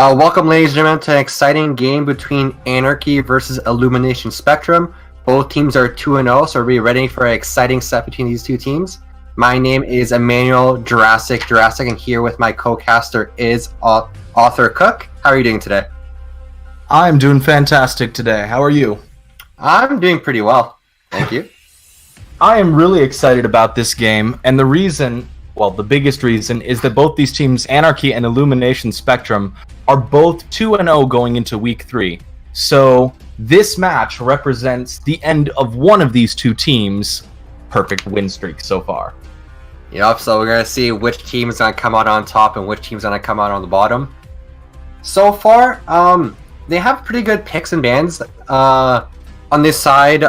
Welcome, ladies and gentlemen, to an exciting game between Anarchy versus Illumination Spectrum. Both teams are 2-0, so we're ready for an exciting set between these two teams. My name is Emmanuel Jurassic, and here with my co-caster is Author Cook. How are you doing today? I'm doing fantastic today. How are you? I'm doing pretty well. Thank you. I am really excited about this game, and the biggest reason is that both these teams, Anarchy and Illumination Spectrum, are both 2-0 going into Week 3. So this match represents the end of one of these two teams' perfect win streak so far. Yep, so we're going to see which team is going to come out on top and which team is going to come out on the bottom. So far, they have pretty good picks and bans on this side.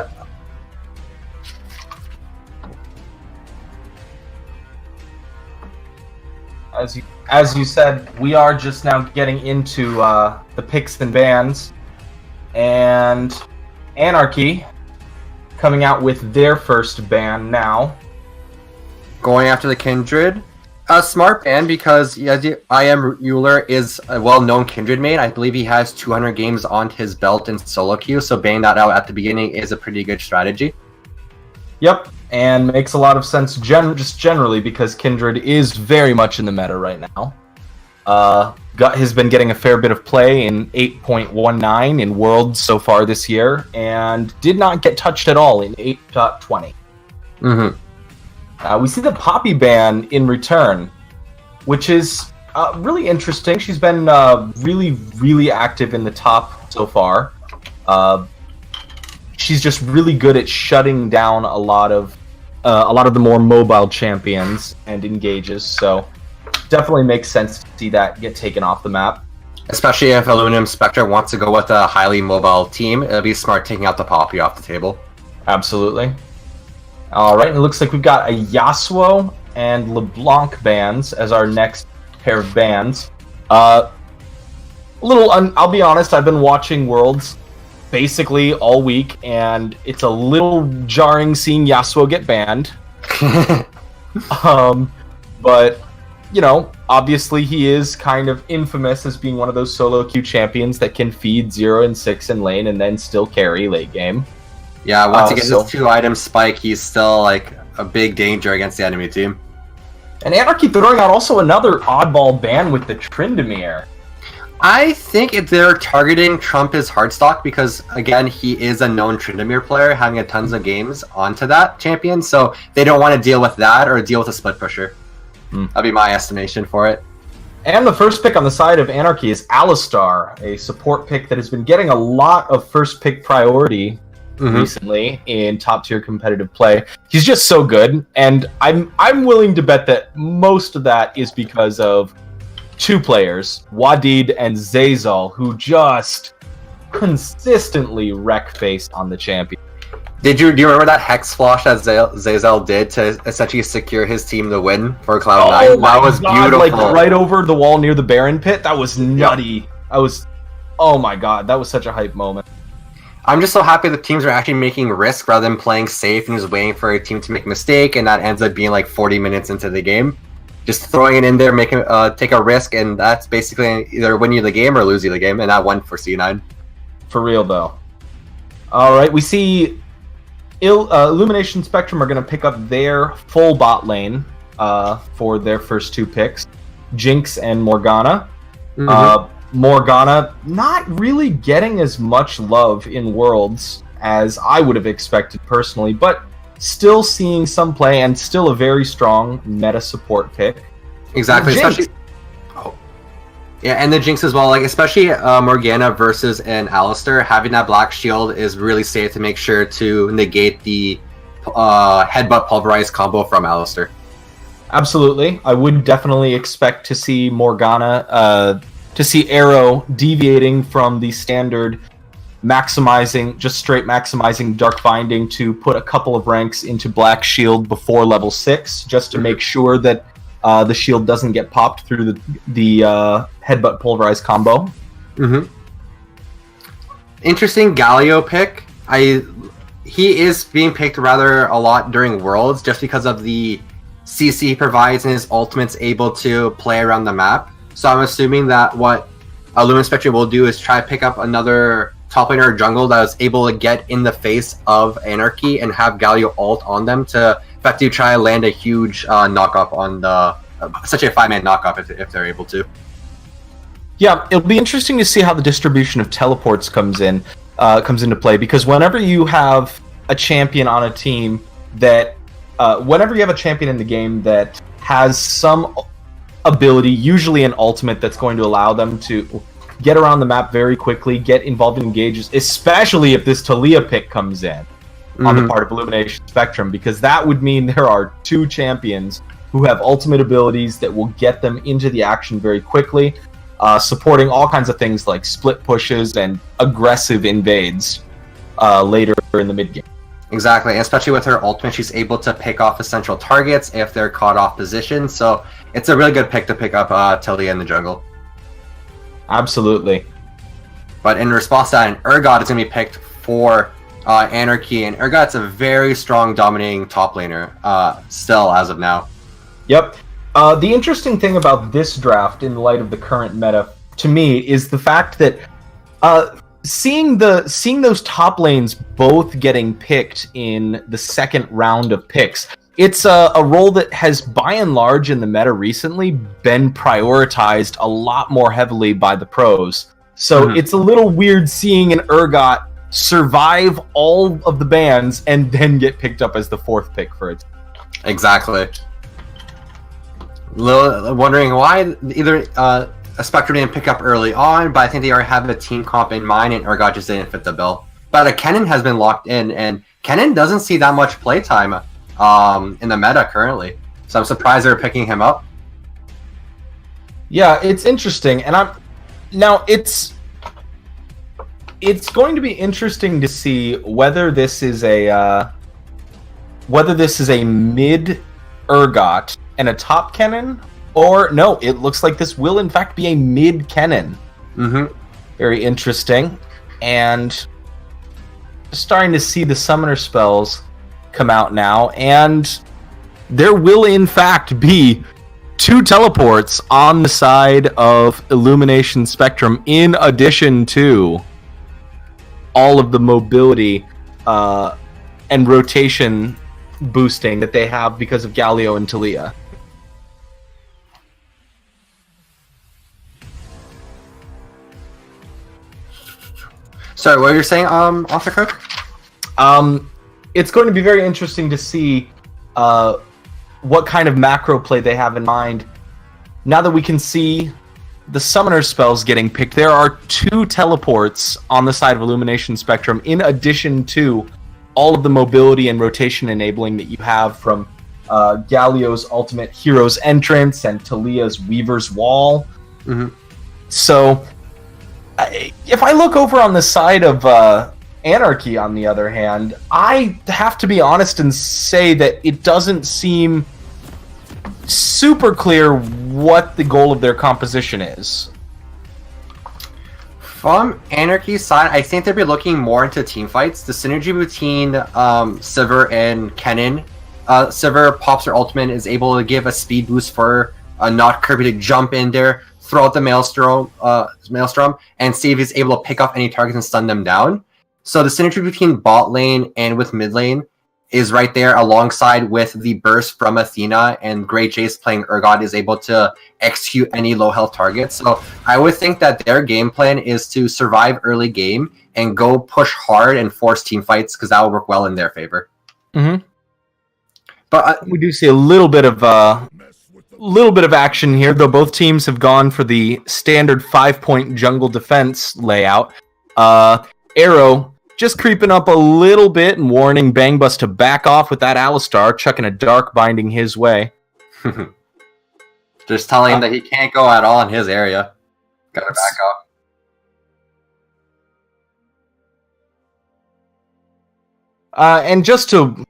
As you said, we are just now getting into the picks and bans, and Anarchy coming out with their first ban now. Going after the Kindred. A smart ban because I Am Euler is a well-known Kindred main. I believe he has 200 games on his belt in solo queue, so banning that out at the beginning is a pretty good strategy. Yep, and makes a lot of sense just generally because Kindred is very much in the meta right now. Has been getting a fair bit of play in 8.19 in Worlds so far this year, and did not get touched at all in 8.20. We see the Poppy ban in return, which is really interesting. She's been really active in the top so far. She's just really good at shutting down a lot of the more mobile champions and engages. So definitely makes sense to see that get taken off the map. Especially if Aluminum Spectre wants to go with a highly mobile team, it'll be smart taking out the Poppy off the table. Absolutely. All right, and it looks like we've got a Yasuo and LeBlanc bans as our next pair of bans. I'll be honest, I've been watching Worlds basically all week, and it's a little jarring seeing Yasuo get banned. But, obviously he is kind of infamous as being one of those solo queue champions that can feed 0 and 6 in lane and then still carry late game. Yeah, once he gets his 2-item spike, he's still like a big danger against the enemy team. And Anarchy throwing out also another oddball ban with the Tryndamere. I think if they're targeting Trump as Hardstock because, again, he is a known Tryndamere player, having a tons of games onto that champion, so they don't want to deal with that or deal with a split pusher. That'd be my estimation for it. And the first pick on the side of Anarchy is Alistar, a support pick that has been getting a lot of first pick priority recently in top tier competitive play. He's just so good, and I'm willing to bet that most of that is because of two players, Wadid and Zazal, who just consistently wreck face on the champion. Do you remember that Hex Flash that Zazal did to essentially secure his team to win for Cloud9? That was beautiful. Like right over the wall near the Baron pit. That was nutty. Oh my god, that was such a hype moment. I'm just so happy the teams are actually making risk rather than playing safe and just waiting for a team to make a mistake, and that ends up being like 40 minutes into the game. Just throwing it in there, take a risk, and that's basically either win you the game or lose you the game, and that won for C9. For real, though. All right, we see Illumination Spectrum are going to pick up their full bot lane for their first two picks, Jinx and Morgana. Morgana not really getting as much love in Worlds as I would have expected personally, but still seeing some play and still a very strong meta support pick. Exactly, and the Jinx as well. Like especially Morgana versus an Alistar, having that black shield is really safe to make sure to negate the headbutt pulverize combo from Alistar. Absolutely, I would definitely expect to see Morgana. To see Arrow deviating from the standard straight maximizing Dark Binding to put a couple of ranks into Black Shield before level 6, just to make sure that the shield doesn't get popped through the headbutt pulverize combo. Interesting Galio pick. He is being picked rather a lot during Worlds just because of the CC he provides and his ultimate's able to play around the map. So I'm assuming that what Lumen Spectrum will do is try to pick up another top laner or jungle that was able to get in the face of Anarchy and have Galio ult on them to effectively try to land a huge knock-up on the such a 5-man knock-up if they're able to. Yeah, it'll be interesting to see how the distribution of teleports comes into play, because whenever you have a champion on a team that, whenever you have a champion in the game that has some ability, usually an ultimate that's going to allow them to get around the map very quickly, get involved in engages, especially if this Taliyah pick comes in on the part of Illumination Spectrum, because that would mean there are two champions who have ultimate abilities that will get them into the action very quickly, supporting all kinds of things like split pushes and aggressive invades later in the mid game. Exactly, and especially with her ultimate, she's able to pick off essential targets if they're caught off position, so it's a really good pick to pick up Taliyah in the jungle. Absolutely. But in response to that, an Urgot is going to be picked for Anarchy, and Urgot's a very strong dominating top laner still as of now. Yep. The interesting thing about this draft in light of the current meta, to me, is the fact that seeing those top lanes both getting picked in the second round of picks, it's a role that has, by and large, in the meta recently, been prioritized a lot more heavily by the pros. So it's a little weird seeing an Urgot survive all of the bans and then get picked up as the fourth pick for it. Exactly. Wondering why either a Spectrum didn't pick up early on, but I think they already have a team comp in mind, and Urgot just didn't fit the bill. But a Kennen has been locked in, and Kennen doesn't see that much playtime in the meta currently. So I'm surprised they're picking him up. Yeah, it's interesting, and it's going to be interesting to see whether this is a mid Urgot and a top Kennen, or no, it looks like this will in fact be a mid Kennen. Very interesting, and starting to see the summoner spells come out now, and there will in fact be two teleports on the side of Illumination Spectrum, in addition to all of the mobility and rotation boosting that they have because of Galio and Taliyah. Sorry, what were you saying, Author Cook? It's going to be very interesting to see what kind of macro play they have in mind. Now that we can see the summoner spells getting picked, there are two teleports on the side of Illumination Spectrum, in addition to all of the mobility and rotation enabling that you have from Galio's ultimate Hero's Entrance and Taliyah's Weaver's Wall. So, if I look over on the side of Anarchy, on the other hand, I have to be honest and say that it doesn't seem super clear what the goal of their composition is. From Anarchy's side, I think they'll be looking more into team fights. The synergy between Sivir and Kennen. Sivir pops her ultimate, is able to give a speed boost for not Kirby to jump in there, throw out the Maelstrom, and see if he's able to pick off any targets and stun them down. So the synergy between bot lane and with mid lane is right there, alongside with the burst from Athena, and Grey Chase playing Urgot is able to execute any low health targets. So I would think that their game plan is to survive early game and go push hard and force team fights, because that will work well in their favor. But we do see a little bit of action here, though both teams have gone for the standard 5-point jungle defense layout. Arrow just creeping up a little bit and warning Bangbus to back off with that Alistar, chucking a Dark Binding his way. Just telling him that he can't go at all in his area. Gotta back off. And just to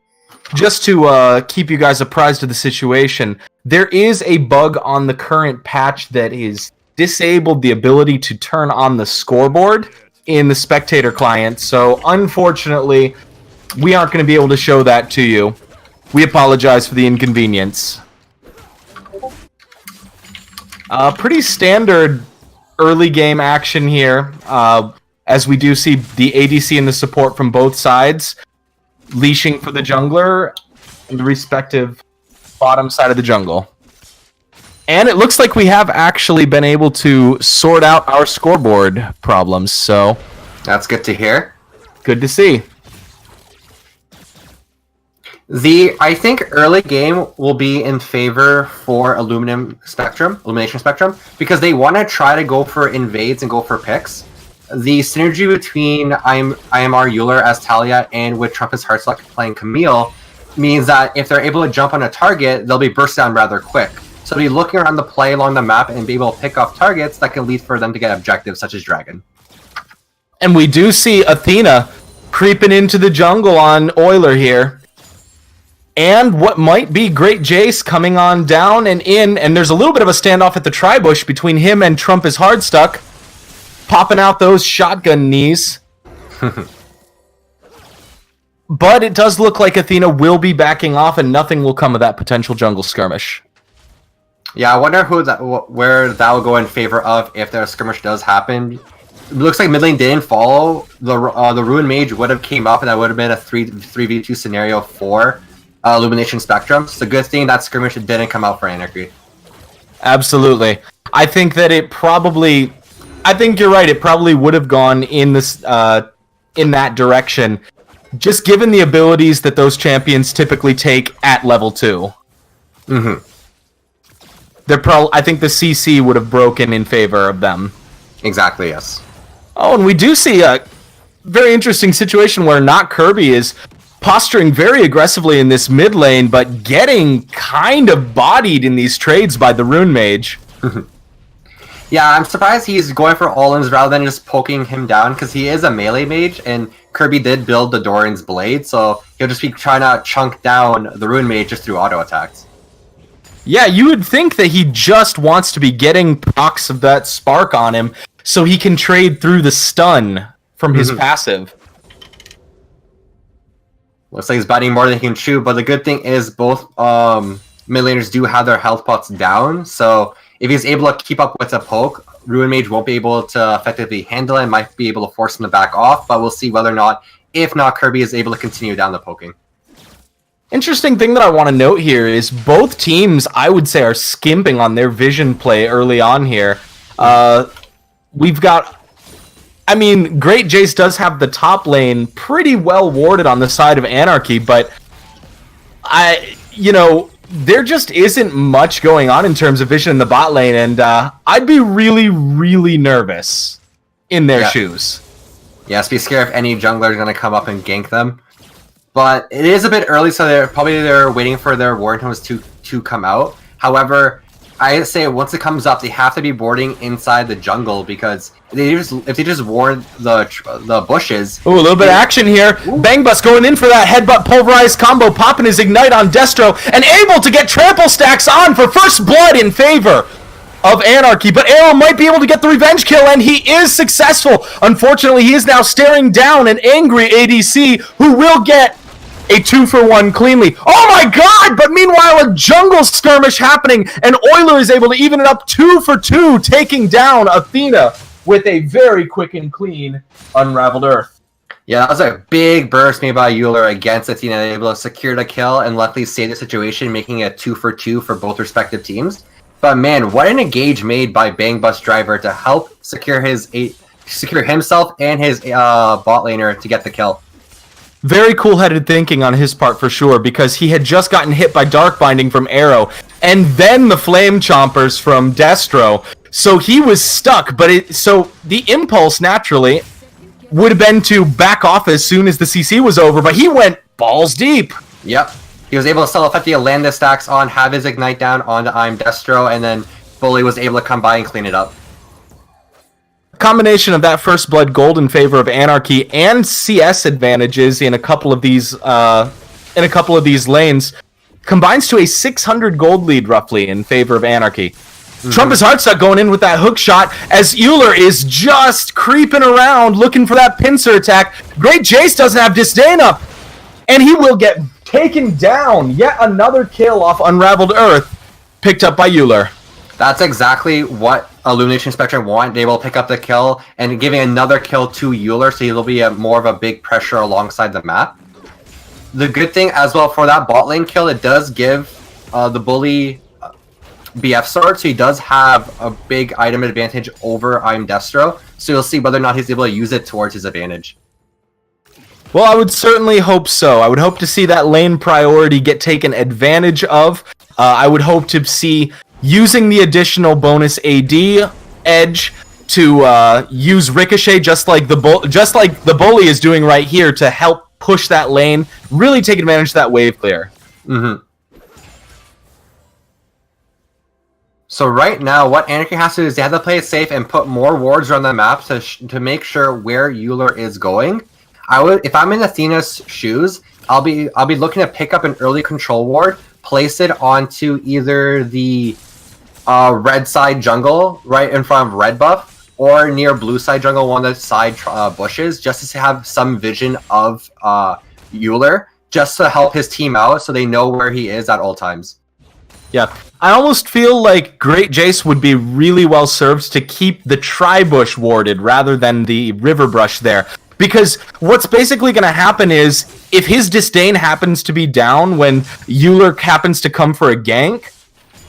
keep you guys apprised of the situation, there is a bug on the current patch that is disabled the ability to turn on the scoreboard in the spectator client, so unfortunately we aren't going to be able to show that to you. We apologize for the inconvenience. Pretty standard early game action here, as we do see the ADC and the support from both sides leashing for the jungler in the respective bottom side of the jungle. And it looks like we have actually been able to sort out our scoreboard problems, so... That's good to hear. Good to see. I think early game will be in favor for Illumination Spectrum, because they want to try to go for invades and go for picks. The synergy between IMR Euler as Talia and with Trumpet's Heartstock playing Camille means that if they're able to jump on a target, they'll be burst down rather quick. So they'll be looking around the play along the map and be able to pick off targets that can lead for them to get objectives such as Dragon. And we do see Athena creeping into the jungle on Euler here. And what might be Great Jace coming on down and in, and there's a little bit of a standoff at the Tribush between him and Trumpet's Hardstuck. Popping out those shotgun knees. But it does look like Athena will be backing off and nothing will come of that potential jungle skirmish. Yeah, I wonder where that will go in favor of if the skirmish does happen. It looks like mid lane didn't follow. The Ruin Mage would have came up and that would have been a 3v2 scenario for Illumination Spectrum. It's a good thing that skirmish didn't come out for Anarchy. Absolutely. I think that it probably... I think you're right. It probably would have gone in this in that direction, just given the abilities that those champions typically take at level 2. Mm-hmm. I think the CC would have broken in favor of them. Exactly. Yes. Oh, and we do see a very interesting situation where Not Kirby is posturing very aggressively in this mid lane, but getting kind of bodied in these trades by the Rune Mage. Yeah, I'm surprised he's going for all-ins rather than just poking him down, because he is a melee mage, and Kirby did build the Doran's Blade, so he'll just be trying to chunk down the Rune Mage just through auto attacks. Yeah, you would think that he just wants to be getting procs of that spark on him, so he can trade through the stun from his passive. Looks like he's biting more than he can chew, but the good thing is both mid laners do have their health pots down, so if he's able to keep up with a poke, Ruin Mage won't be able to effectively handle it and might be able to force him to back off, but we'll see whether or not, if not, Kirby is able to continue down the poking. Interesting thing that I want to note here is both teams, I would say, are skimping on their vision play early on here. We've got... I mean, Great Jace does have the top lane pretty well warded on the side of Anarchy, but there just isn't much going on in terms of vision in the bot lane, and I'd be really, really nervous in their shoes. Yes, be scared if any jungler is going to come up and gank them. But it is a bit early, so they're waiting for their ward tones to come out. However, I say once it comes up, they have to be boarding inside the jungle, because if they just ward the bushes... Ooh, a little bit of action here. Bang Bus going in for that headbutt pulverized combo, popping his ignite on Destro, and able to get trample stacks on for first blood in favor of Anarchy. But Arrow might be able to get the revenge kill, and he is successful. Unfortunately, he is now staring down an angry ADC who will get a 2-for-1 cleanly. Oh my god! But meanwhile, a jungle skirmish happening, and Euler is able to even it up 2-for-2, taking down Athena with a very quick and clean Unraveled Earth. Yeah, that was a big burst made by Euler against Athena, able to secure the kill and luckily save the situation, making it 2-for-2 for both respective teams. But man, what an engage made by Bang Bus Driver to help secure himself and his bot laner to get the kill. Very cool-headed thinking on his part for sure, because he had just gotten hit by Dark Binding from Arrow, and then the Flame Chompers from Destro. So he was stuck, so the impulse, naturally, would have been to back off as soon as the CC was over, but he went balls deep. Yep. He was able to still effectively land the stacks on, have his Ignite down onto I'm Destro, and then Bully was able to come by and clean it up. Combination of that first blood gold in favor of Anarchy and CS advantages in a couple of these lanes combines to a 600 gold lead roughly in favor of Anarchy. Trump is Heartstuck going in with that hook shot as Euler is just creeping around looking for that pincer attack. Great Jace doesn't have disdain up, and he will get taken down. Yet another kill off Unraveled Earth picked up by Euler. That's exactly what Illumination Spectrum want, they will pick up the kill and giving another kill to Euler, so he'll be more of a big pressure alongside the map. The good thing as well for that bot lane kill, it does give the bully BF sword, so he does have a big item advantage over I'm Destro, so you'll see whether or not he's able to use it towards his advantage. Well, I would certainly hope so. I would hope to see that lane priority get taken advantage of. I would hope to see using the additional bonus AD edge to use Ricochet just like the bully is doing right here to help push that lane, really take advantage of that wave clear. Mm-hmm. So right now, what Anarchy has to do is they have to play it safe and put more wards around the map to make sure where Euler is going. If I'm in Athena's shoes, I'll be looking to pick up an early control ward, place it onto either the red side jungle right in front of red buff, or near blue side jungle, one of the side bushes, just to have some vision of Euler, just to help his team out so they know where he is at all times. Yeah, I almost feel like Great Jace would be really well served to keep the tri-bush warded rather than the river brush there. Because what's basically going to happen is, if his disdain happens to be down when Euler happens to come for a gank,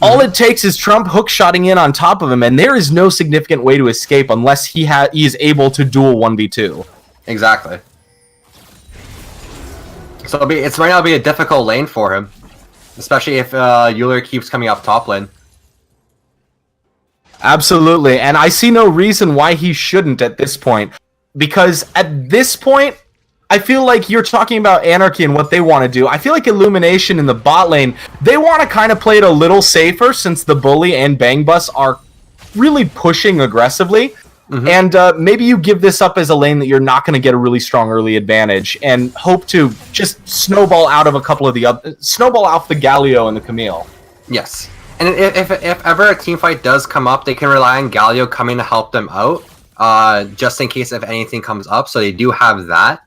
all it takes is Trump hookshotting in on top of him, and there is no significant way to escape unless he is able to duel 1v2. Exactly. So it's right now be a difficult lane for him, especially if Euler keeps coming up top lane. Absolutely, and I see no reason why he shouldn't at this point. Because at this point, I feel like you're talking about Anarchy and what they want to do. I feel like Illumination in the bot lane, they want to kind of play it a little safer since the Bully and Bang Bus are really pushing aggressively. Mm-hmm. And maybe you give this up as a lane that you're not going to get a really strong early advantage and hope to just snowball out of a couple of snowball off the Galio and the Camille. Yes. And if ever a team fight does come up, they can rely on Galio coming to help them out. Just in case if anything comes up, so they do have that.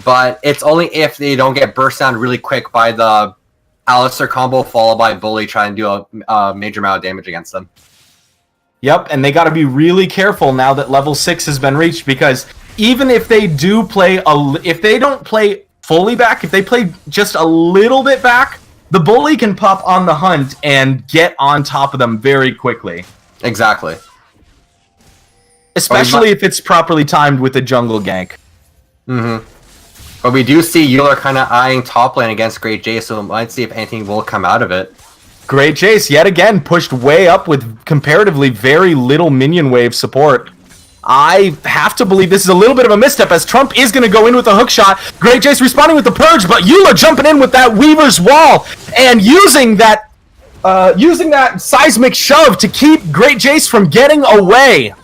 But it's only if they don't get burst down really quick by the Alistar combo followed by Bully trying to do a major amount of damage against them. Yep, and they got to be really careful now that level 6 has been reached, because even if they do play, if they don't play fully back, if they play just a little bit back, the Bully can pop on the hunt and get on top of them very quickly. Exactly. Especially if it's properly timed with a jungle gank. Mm-hmm. But we do see Euler kind of eyeing top lane against Great Jace, so we might see if anything will come out of it. Great Jace, yet again, pushed way up with comparatively very little minion wave support. I have to believe this is a little bit of a misstep, as Trump is going to go in with a hookshot. Great Jace responding with the Purge, but Euler jumping in with that Weaver's Wall, and using that seismic shove to keep Great Jace from getting away.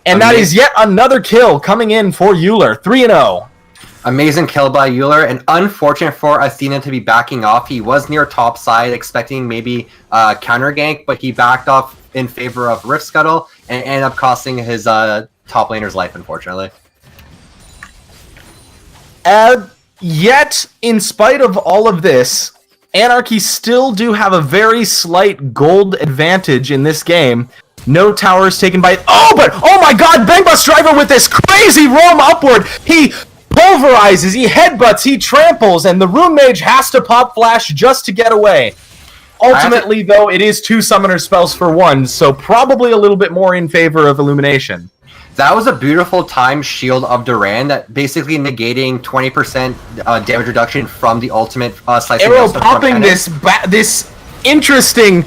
And that is yet another kill coming in for Euler, 3-0. Amazing kill by Euler, and unfortunate for Athena to be backing off. He was near top side, expecting maybe counter gank, but he backed off in favor of Rift Scuttle, and ended up costing his top laner's life, unfortunately. Yet, in spite of all of this, Anarchy still do have a very slight gold advantage in this game. No towers taken by... Oh my god, Bang Bus Driver with this crazy roam upward! He pulverizes, he headbutts, he tramples, and the Rune Mage has to pop Flash just to get away. Ultimately, though, it is 2 summoner spells for 1, so probably a little bit more in favor of Illumination. That was a beautiful timed shield of Duran that basically negating 20% damage reduction from the ultimate slicing. Arrow popping this interesting...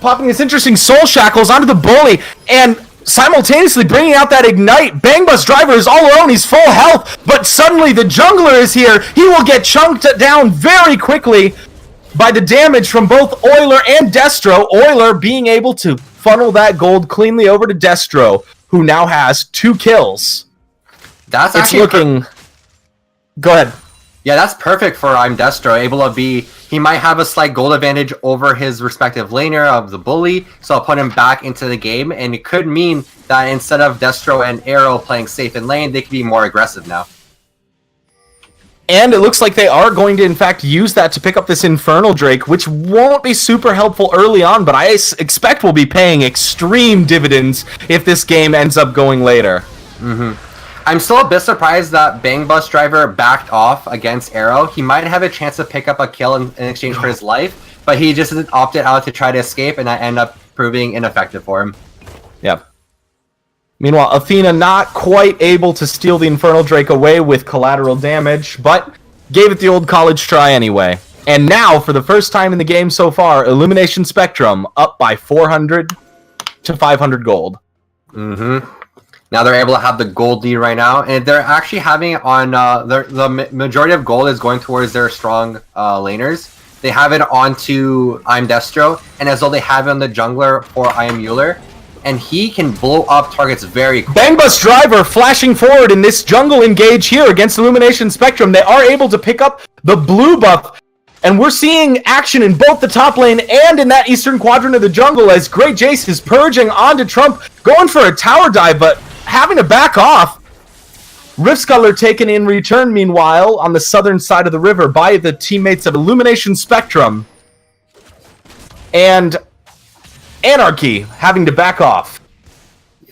popping this interesting Soul Shackles onto the Bully, and simultaneously bringing out that Ignite. Bang Bus Driver is all alone, he's full health, but suddenly the Jungler is here. He will get chunked down very quickly by the damage from both Euler and Destro. Euler being able to funnel that gold cleanly over to Destro, who now has 2 kills. That's it's looking... Go ahead. Yeah, that's perfect for I'm Destro, able to be... He might have a slight gold advantage over his respective laner of the Bully, so I'll put him back into the game, and it could mean that instead of Destro and Arrow playing safe in lane, they could be more aggressive now. And it looks like they are going to, in fact, use that to pick up this Infernal Drake, which won't be super helpful early on, but I expect will be paying extreme dividends if this game ends up going later. I'm still a bit surprised that Bang Bus Driver backed off against Arrow. He might have a chance to pick up a kill in exchange for his life, but he just opted out to try to escape, and that ended up proving ineffective for him. Yep. Meanwhile, Athena not quite able to steal the Infernal Drake away with collateral damage, but gave it the old college try anyway. And now, for the first time in the game so far, Illumination Spectrum up by 400 to 500 gold. Now they're able to have the gold lead right now, and they're actually having it on the majority of gold is going towards their strong laners. They have it onto I'm Destro, and as though they have it on the jungler for I am Euler, and he can blow up targets very quickly. Bang Bus Driver flashing forward in this jungle engage here against Illumination Spectrum. They are able to pick up the blue buff, and we're seeing action in both the top lane and in that eastern quadrant of the jungle as Great Jace is purging onto Trump, going for a tower dive, but having to back off. Rift Scuttler taken in return, meanwhile, on the southern side of the river by the teammates of Illumination Spectrum. And Anarchy having to back off.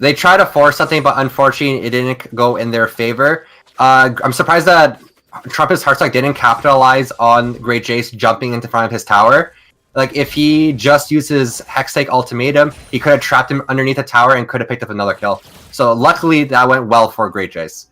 They tried to force something, but unfortunately it didn't go in their favor. I'm surprised that Trumpet's Heartstock didn't capitalize on Great Jace jumping into front of his tower. Like, if he just uses Hextech Ultimatum, he could have trapped him underneath the tower and could have picked up another kill. So luckily that went well for Great Jace.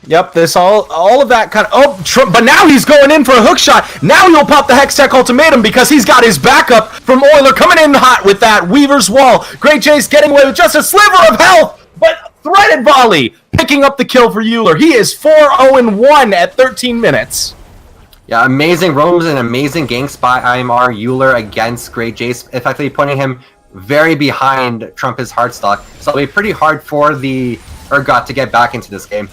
Yep, this all of that kind of... but now he's going in for a hook shot. Now he'll pop the Hextech Ultimatum because he's got his backup from Euler coming in hot with that Weaver's Wall. Great Jace getting away with just a sliver of health, but Threaded Volley picking up the kill for Euler. He is 4-0-1 at 13 minutes. Yeah, amazing roams and amazing ganks by IMR Euler against Great Jace, effectively putting him very behind Trumpet's Heartstock. So it'll be pretty hard for the Urgot to get back into this game.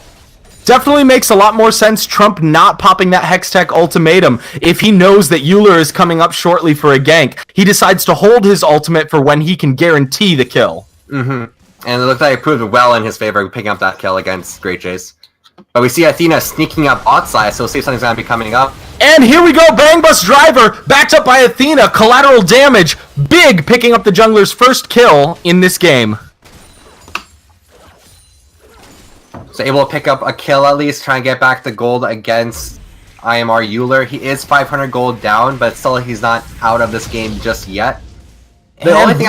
Definitely makes a lot more sense Trump not popping that Hextech Ultimatum. If he knows that Euler is coming up shortly for a gank, he decides to hold his ultimate for when he can guarantee the kill. And it looked like it proved well in his favor, picking up that kill against Great Jace. But we see Athena sneaking up bot side, so we'll see if something's going to be coming up. And here we go, Bang Bus Driver, backed up by Athena, collateral damage, big, picking up the jungler's first kill in this game. So able to pick up a kill at least, try and get back the gold against IMR Euler. He is 500 gold down, but still he's not out of this game just yet. The only thing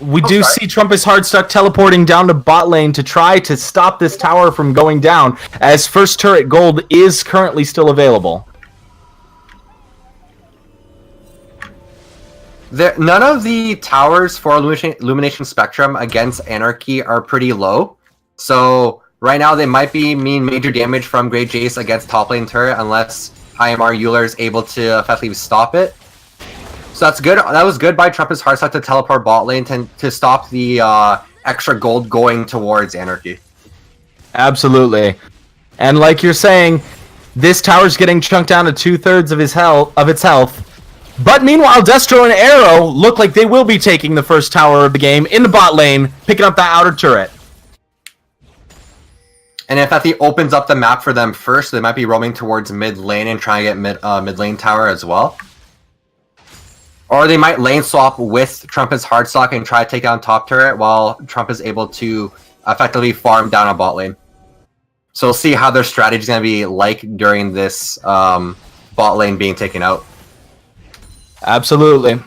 we do see Trumpet's Heartstock teleporting down to bot lane to try to stop this tower from going down, as first turret gold is currently still available. None of the towers for Illumination Spectrum against Anarchy are pretty low, so right now they might mean major damage from Great Jace against top lane turret unless IMR Euler is able to effectively stop it. So that's good. That was good by Trumpet's Heartstock to teleport bot lane to stop the extra gold going towards Anarchy. Absolutely. And like you're saying, this tower's getting chunked down to 2/3 of its health. But meanwhile, Destro and Arrow look like they will be taking the first tower of the game in the bot lane, picking up that outer turret. And if that opens up the map for them first, they might be roaming towards mid lane and trying to get mid lane tower as well. Or they might lane swap with Trumpet's Heartstock and try to take down top turret while Trump is able to effectively farm down a bot lane. So we'll see how their strategy is going to be like during this bot lane being taken out. Absolutely.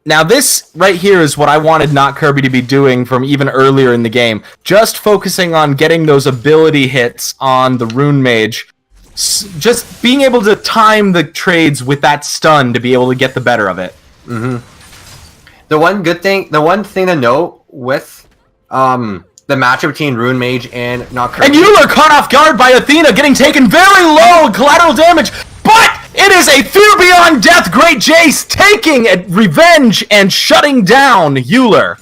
Now this right here is what I wanted Not Kirby to be doing from even earlier in the game. Just focusing on getting those ability hits on the Rune Mage. Just being able to time the trades with that stun to be able to get the better of it. The one thing to note with the matchup between Rune Mage and Not Kirby. And Euler caught off guard by Athena, getting taken very low in collateral damage, but it is a fear beyond death. Great Jace taking revenge and shutting down Euler.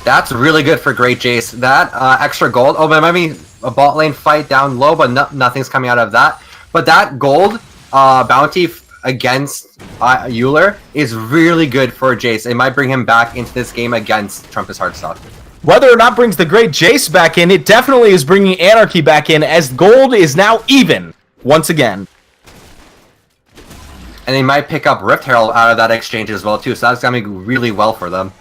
That's really good for Great Jace. That extra gold. Oh, but it might be a bot lane fight down low, but nothing's coming out of that. But that gold bounty against Euler is really good for Jace. It might bring him back into this game against Trumpet's Heartstock. Whether or not brings the Great Jace back in, it definitely is bringing Anarchy back in, as gold is now even once again. And they might pick up Rift Herald out of that exchange as well, too, so that's going to be really well for them.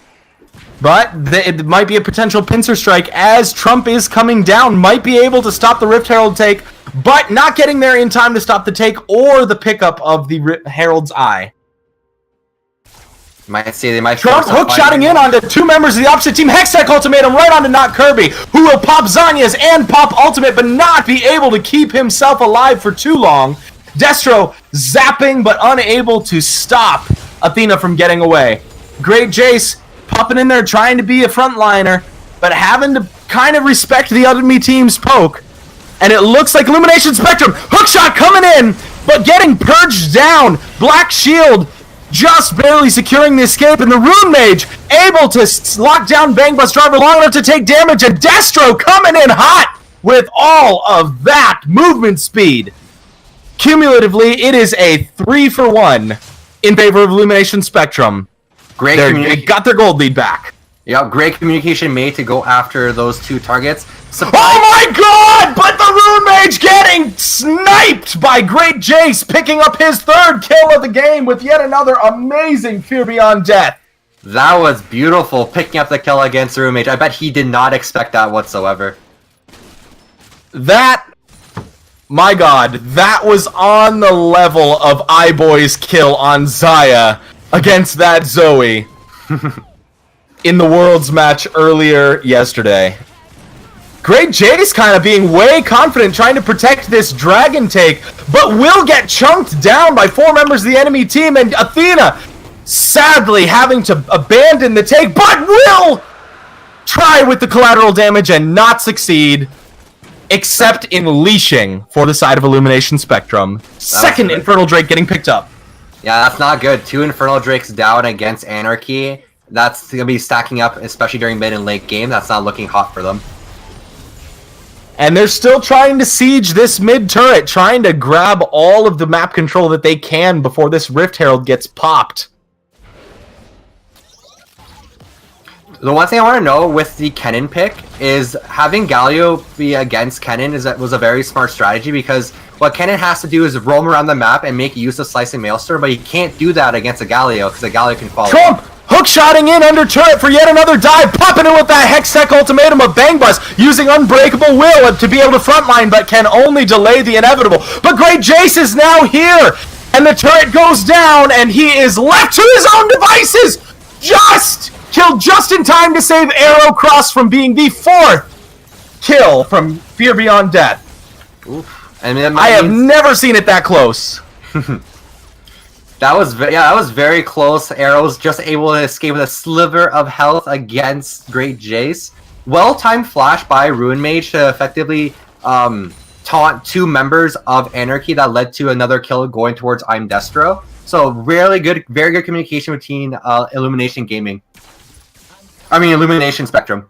But it might be a potential pincer strike, as Trump is coming down, might be able to stop the Rift Herald take, but not getting there in time to stop the take or the pickup of the Herald's Eye. Might say they might. Trump hook-shotting in onto two members of the opposite team. Hextech Ultimatum right onto Not Kirby, who will pop Zanya's and pop Ultimate, but not be able to keep himself alive for too long. Destro zapping, but unable to stop Athena from getting away. Great Jace popping in there, trying to be a frontliner, but having to kind of respect the enemy team's poke. And it looks like Illumination Spectrum, hookshot coming in, but getting purged down. Black Shield just barely securing the escape, and the Rune Mage able to lock down Bang Bus Driver long enough to take damage, and Destro coming in hot with all of that movement speed. Cumulatively, it is a 3-for-1 in favor of Illumination Spectrum. They got their gold lead back. Yeah, great communication made to go after those two targets. Oh my god! But the Rune Mage getting sniped by Great Jace, picking up his third kill of the game with yet another amazing Fear Beyond Death. That was beautiful, picking up the kill against the Rune Mage. I bet he did not expect that whatsoever. That, my god, that was on the level of iBoy's kill on Xayah against that Zoe in the Worlds match earlier yesterday. Great Jace kind of being way confident, trying to protect this dragon take, but will get chunked down by 4 members of the enemy team, and Athena sadly having to abandon the take, but will try with the collateral damage and not succeed, except in leashing for the side of Illumination Spectrum. Second Infernal Drake getting picked up. Yeah, that's not good. 2 Infernal Drakes down against Anarchy. That's going to be stacking up, especially during mid and late game. That's not looking hot for them. And they're still trying to siege this mid turret, trying to grab all of the map control that they can before this Rift Herald gets popped. The one thing I want to know with the Kennen pick is having Galio be against Kennen was a very smart strategy, because what Kennen has to do is roam around the map and make use of Slicing Maelstrom, but he can't do that against a Galio, because a Galio can follow. Trump hook-shotting in under turret for yet another dive, popping in with that Hextech Ultimatum of Bang Bus, using Unbreakable Will to be able to frontline, but can only delay the inevitable. But Great Jace is now here, and the turret goes down, and he is left to his own devices! Killed just in time to save Arrow Cross from being the 4th kill from Fear Beyond Death. Oof. I mean, I have never seen it that close. That was very close. Arrow's just able to escape with a sliver of health against Great Jace. Well-timed flash by Rune Mage to effectively taunt 2 members of Anarchy that led to another kill going towards I'm Destro. So very good communication between Illumination Spectrum.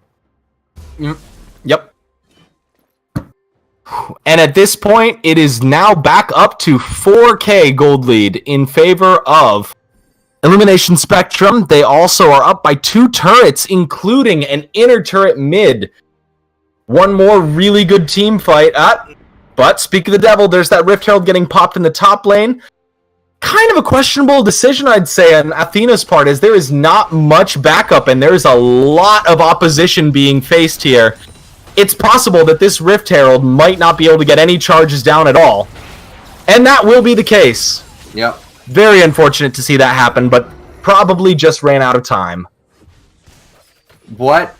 Yep. And at this point, it is now back up to 4K gold lead in favor of Illumination Spectrum. They also are up by 2 turrets, including an inner turret mid. One more really good team fight. But speak of the devil, there's that Rift Herald getting popped in the top lane. Kind of a questionable decision, I'd say, on Athena's part, as there is not much backup, and there's a lot of opposition being faced here. It's possible that this Rift Herald might not be able to get any charges down at all. And that will be the case. Yep. Very unfortunate to see that happen, but probably just ran out of time. What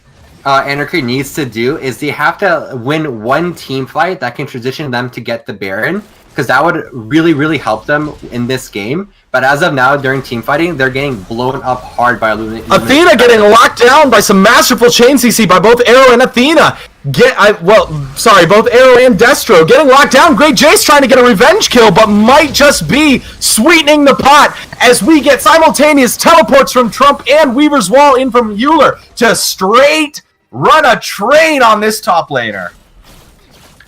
Anarchy needs to do is they have to win one team fight that can transition them to get the Baron, because that would really, really help them in this game. But as of now, during team fighting, they're getting blown up hard by Illumination. Athena getting locked down by some masterful chain CC by both Arrow and Athena. Both Arrow and Destro getting locked down. Great Jace trying to get a revenge kill, but might just be sweetening the pot as we get simultaneous teleports from Trump and Weaver's Wall in from Euler to straight run a train on this top laner.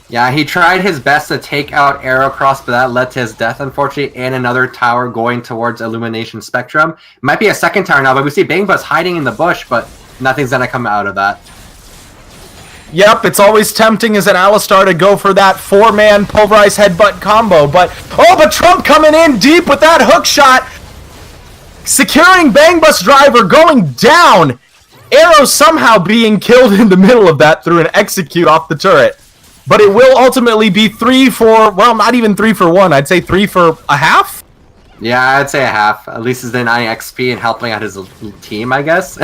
Yeah, he tried his best to take out Arrowcross, but that led to his death, unfortunately, and another tower going towards Illumination Spectrum. Might be a second tower now, but we see Bang Bus hiding in the bush, but nothing's gonna come out of that. Yep, it's always tempting as an Alistar to go for that 4-man pulverized headbutt combo, but Trump coming in deep with that hook shot, securing Bang Bus Driver, going down. Arrow somehow being killed in the middle of that through an execute off the turret. But it will ultimately be 3 for, well, not even 3 for 1. I'd say 3 for a half? Yeah, I'd say a half. At least he's denying XP and helping out his team, I guess.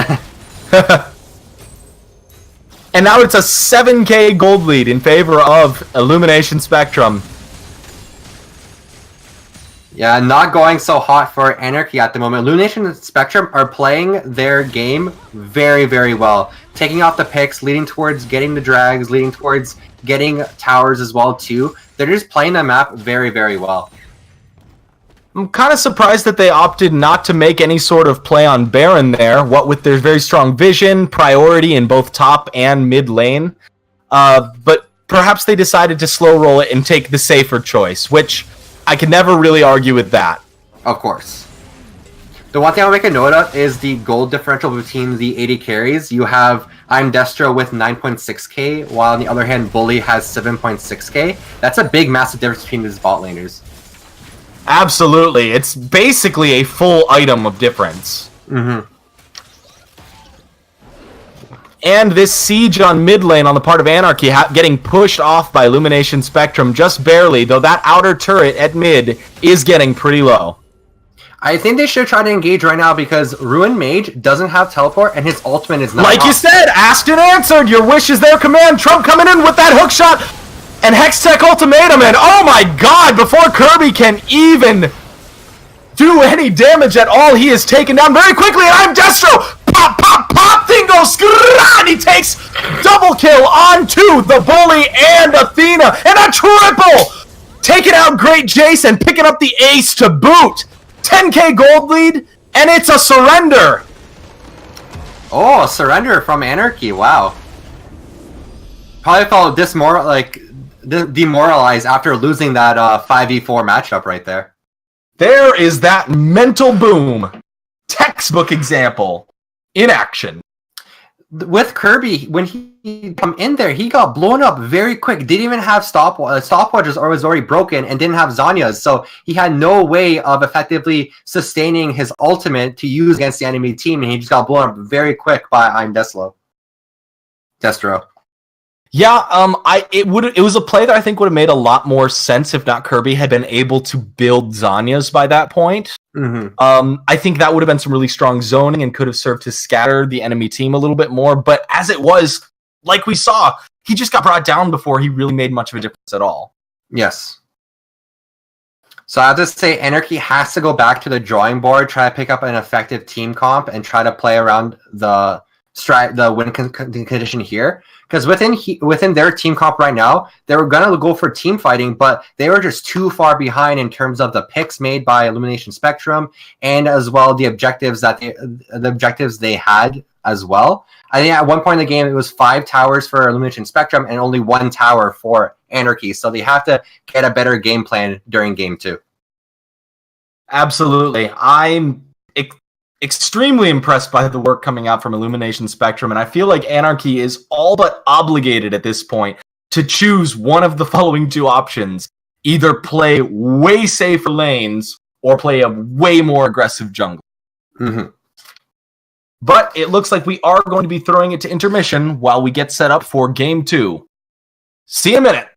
And now it's a 7k gold lead in favor of Illumination Spectrum. Yeah, not going so hot for Anarchy at the moment. Illumination and Spectrum are playing their game very, very well. Taking off the picks, leading towards getting the drags, leading towards getting towers as well too. They're just playing the map very, very well. I'm kind of surprised that they opted not to make any sort of play on Baron there, what with their very strong vision, priority in both top and mid lane. But perhaps they decided to slow roll it and take the safer choice, which I can never really argue with that. Of course. The one thing I'll make a note of is the gold differential between the 80 carries. You have I'm Destro with 9.6k, while on the other hand, Bully has 7.6k. That's a big, massive difference between these bot laners. Absolutely. It's basically a full item of difference. Mm-hmm. And this siege on mid lane on the part of Anarchy getting pushed off by Illumination Spectrum just barely, though that outer turret at mid is getting pretty low. I think they should try to engage right now because Ruin Mage doesn't have teleport and his ultimate is not like off. You said, asked and answered. Your wish is their command. Trump coming in with that hook shot and Hextech ultimatum, and oh my god, before Kirby can even do any damage at all, he is taken down very quickly, and I'm Destro! Pop, pop, pop! Thing goes, and he takes double kill onto the Bully and Athena, and a triple! Taking out Great Jason, picking up the ace to boot. 10k gold lead, and it's a surrender! Oh, a surrender from Anarchy, wow. Probably felt demoralized after losing that 5v4 matchup right there. There is that mental boom. Textbook example in action. With Kirby, when he come in there, he got blown up very quick. Didn't even have stopwatches or was already broken and didn't have Zanya's. So he had no way of effectively sustaining his ultimate to use against the enemy team. And he just got blown up very quick by I'm Destro. Yeah, it was a play that I think would have made a lot more sense if not Kirby had been able to build Zanya's by that point. Mm-hmm. I think that would have been some really strong zoning and could have served to scatter the enemy team a little bit more. But as it was, like we saw, he just got brought down before he really made much of a difference at all. Yes. So I have to say, Anarchy has to go back to the drawing board, try to pick up an effective team comp, and try to play around the win condition here. Because within their team comp right now, they were gonna go for team fighting, but they were just too far behind in terms of the picks made by Illumination Spectrum, and as well the objectives they had as well. I think at one point in the game it was 5 towers for Illumination Spectrum and only 1 tower for Anarchy. So they have to get a better game plan during game 2. Absolutely, I'm extremely impressed by the work coming out from Illumination Spectrum, and I feel like Anarchy is all but obligated at this point to choose one of the following 2 options. Either play way safer lanes or play a way more aggressive jungle. Mm-hmm. But it looks like we are going to be throwing it to intermission while we get set up for game 2. See you in a minute.